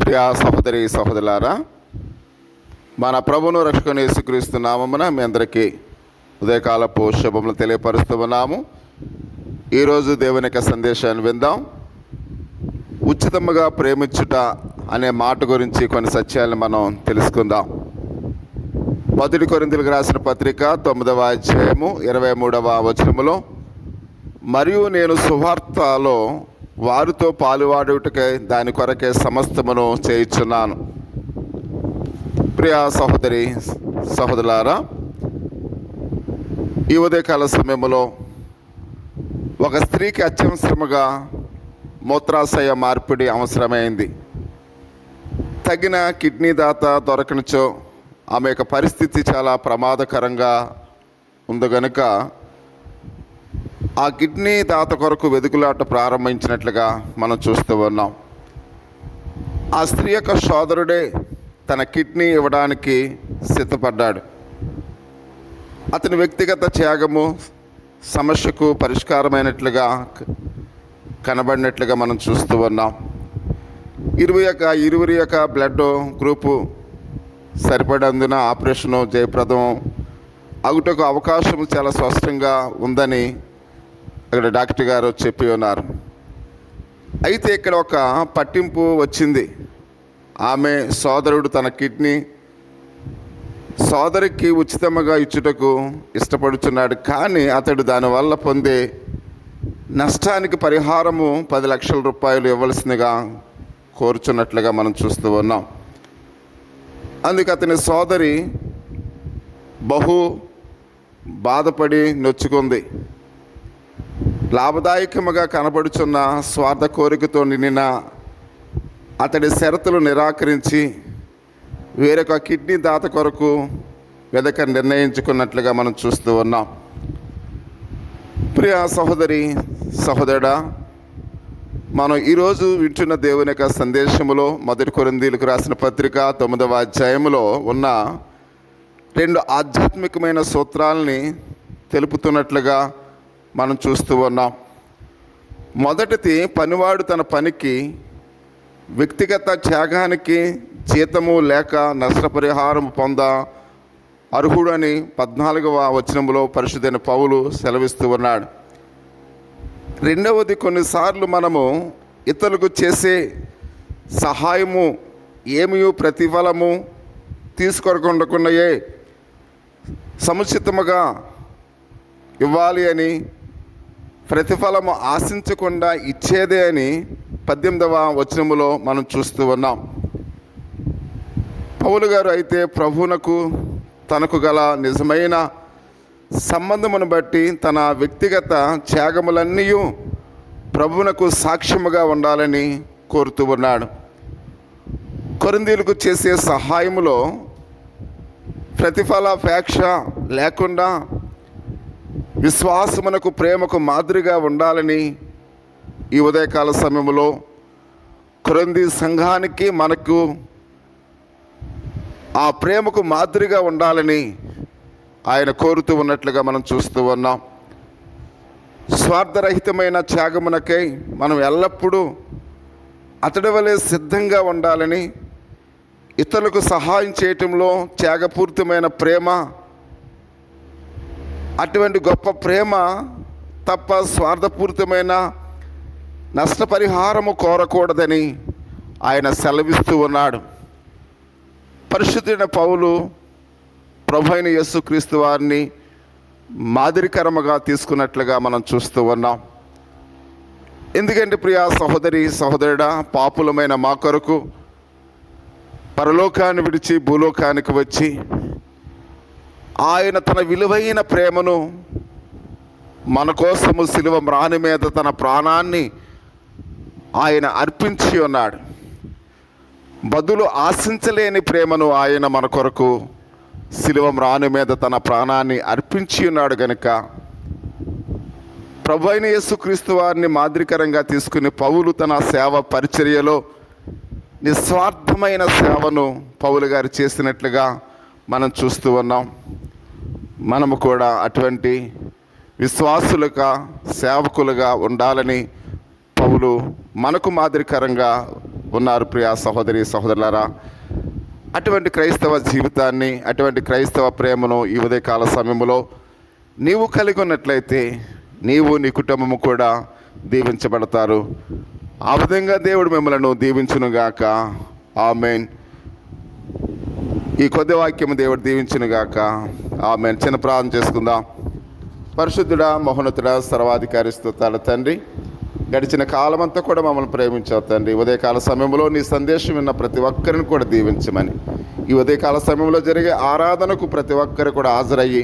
ప్రియా సహోదరి సహోదరులారా, మన ప్రభువును రక్షకుని యేసుక్రీస్తు నామమున మీ అందరికీ ఉదయకాలపు శుభములు తెలియపరుస్తూ ఉన్నాము. ఈరోజు దేవుని యొక్క సందేశాన్ని విందాం. ఉచితముగా ప్రేమించుట అనే మాట గురించి కొన్ని సత్యాలను మనం తెలుసుకుందాం. 1 కొరింథీయులకు రాసిన పత్రిక 9వ అధ్యాయము 23వ వచనములో, మరియు నేను సువార్తలో వారితో పాలువాడుటకై దాని కొరకే సమస్తమును చేయుచున్నాను. ప్రియా సహోదరి సహోదరులారా, ఈ ఉదయకాల సమయంలో ఒక స్త్రీకి అత్యవసరముగా మూత్రాశయ మార్పిడి అవసరమైంది. తగిన కిడ్నీ దాత దొరకనిచో ఆమె యొక్క పరిస్థితి చాలా ప్రమాదకరంగా ఉంది గనుక ఆ కిడ్నీ దాత కొరకు వెదుకులాట ప్రారంభించినట్లుగా మనం చూస్తూ ఉన్నాం. ఆ స్త్రీ యొక్క సోదరుడే తన కిడ్నీ ఇవ్వడానికి సిద్ధపడ్డాడు. అతని వ్యక్తిగత త్యాగము సమస్యకు పరిష్కారమైనట్లుగా కనబడినట్లుగా మనం చూస్తూ ఉన్నాం. ఇరువురి యొక్క బ్లడ్ గ్రూపు సరిపడేందున ఆపరేషను జయప్రదం అగుటకు అవకాశం చాలా స్పష్టంగా ఉందని ఇక్కడ డాక్టర్ గారు చెప్పి ఉన్నారు. అయితే ఇక్కడ ఒక పట్టింపు వచ్చింది. ఆమె సోదరుడు తన కిడ్నీ సోదరికి ఉచితంగా ఇచ్చుటకు ఇష్టపడుతున్నాడు, కానీ అతడు దానివల్ల పొందే నష్టానికి పరిహారము 10 లక్షల రూపాయలు ఇవ్వాల్సిందిగా కోరుచున్నట్లుగా మనం చూస్తూ ఉన్నాం. అందుకు అతని సోదరి బహు బాధపడి నొచ్చుకుంది. లాభదాయకముగా కనబడుచున్న స్వార్థ కోరికతో నిండిన అతడి షరతులు నిరాకరించి వేరొక కిడ్నీ దాత కొరకు నిర్ణయించుకున్నట్లుగా మనం చూస్తూ ఉన్నాం. ప్రియ సహోదరి సహోదరుడా, మనం ఈరోజు వింటున్న దేవుని యొక్క సందేశములో 1 కొరింథీయులకు రాసిన పత్రిక 9వ అధ్యాయములో ఉన్న 2 ఆధ్యాత్మికమైన సూత్రాలని తెలుపుతున్నట్లుగా మనం చూస్తూ ఉన్నాం. మొదటిది, పనివాడు తన పనికి వ్యక్తిగత త్యాగానికి జీతము లేక నష్టపరిహారం పొంద అర్హుడని 14వ వచనంలో పరిశుద్ధైన పౌలు సెలవిస్తూ ఉన్నాడు. రెండవది, కొన్నిసార్లు మనము ఇతరులకు చేసే సహాయము ఏమీ ప్రతిఫలము తీసుకోకుండాయే సముచితముగా ఇవ్వాలి అని, ప్రతిఫలము ఆశించకుండా ఇచ్చేదే అని 18వ వచనములో మనం చూస్తూ ఉన్నాం. పౌలు గారు అయితే ప్రభువునకు తనకు గల నిజమైన సంబంధమును బట్టి తన వ్యక్తిగత త్యాగములన్నీ ప్రభువునకు సాక్ష్యముగా ఉండాలని కోరుతూ ఉన్నాడు. కొరింథీయులకు చేసే సహాయములో ప్రతిఫలాపేక్ష లేకుండా విశ్వాసమునకు ప్రేమకు మాదిరిగా ఉండాలని ఈ ఉదయకాల సమయంలో కొరింథీ సంఘానికి మనకు ఆ ప్రేమకు మాదిరిగా ఉండాలని ఆయన కోరుతూ ఉన్నట్లుగా మనం చూస్తూ ఉన్నాం. స్వార్థరహితమైన త్యాగమునకై మనం ఎల్లప్పుడూ అతడి వలె సిద్ధంగా ఉండాలని, ఇతరులకు సహాయం చేయటంలో త్యాగపూరితమైన ప్రేమ, అటువంటి గొప్ప ప్రేమ తప్ప స్వార్థపూరితమైన నష్టపరిహారము కోరకూడదని ఆయన సెలవిస్తూ ఉన్నాడు. పరిశుద్ధుడైన పౌలు ప్రభువైన యేసుక్రీస్తు వారిని మాదిరికరముగా తీసుకున్నట్లుగా మనం చూస్తూ ఉన్నాం. ఎందుకంటే ప్రియా సహోదరి సహోదరుడా, పాపులమైన మా కొరకు పరలోకాన్ని విడిచి భూలోకానికి వచ్చి ఆయన తన విలువైన ప్రేమను మన కోసము శిలువ మ్రాని మీద తన ప్రాణాన్ని ఆయన అర్పించి ఉన్నాడు. బదులు ఆశించలేని ప్రేమను ఆయన మన కొరకు శిలువ మ్రాని మీద తన ప్రాణాన్ని అర్పించి ఉన్నాడు గనుక ప్రభువైన యేసుక్రీస్తు వారిని మాదిరికరంగా తీసుకుని పౌలు తన సేవ పరిచర్యలో నిస్వార్థమైన సేవను పౌలు గారు చేసినట్లుగా మనం చూస్తూ ఉన్నాం. మనము కూడా అటువంటి విశ్వాసులుగా సేవకులుగా ఉండాలని పౌలు మనకు మాదిరికరంగా ఉన్నారు ప్రియా సహోదరి సహోదరులారా. అటువంటి క్రైస్తవ జీవితాన్ని, అటువంటి క్రైస్తవ ప్రేమను ఈ ఉదయకాల సమయంలో నీవు కలిగి ఉన్నట్లయితే నీవు నీ కుటుంబము కూడా దీవించబడతారు. ఆ విధంగా దేవుడు మిమ్మల్ని దీవించునుగాక. ఆమేన్. ఈ కొద్ది వాక్యము దేవుడు దీవించునుగాక. ఆమేన్. చిన్న ప్రార్థన చేసుకుందాం. పరిశుద్ధుడా, మహోన్నతుడా, సర్వాధికారి స్తుతాల తండ్రి, గడిచిన కాలమంతా కూడా మమ్మల్ని ప్రేమించావు తండ్రి. ఉదయకాల సమయంలో నీ సందేశం విన్న ప్రతి ఒక్కరిని కూడా దీవించమని, ఈ ఉదయకాల సమయంలో జరిగే ఆరాధనకు ప్రతి ఒక్కరు కూడా హాజరయ్యి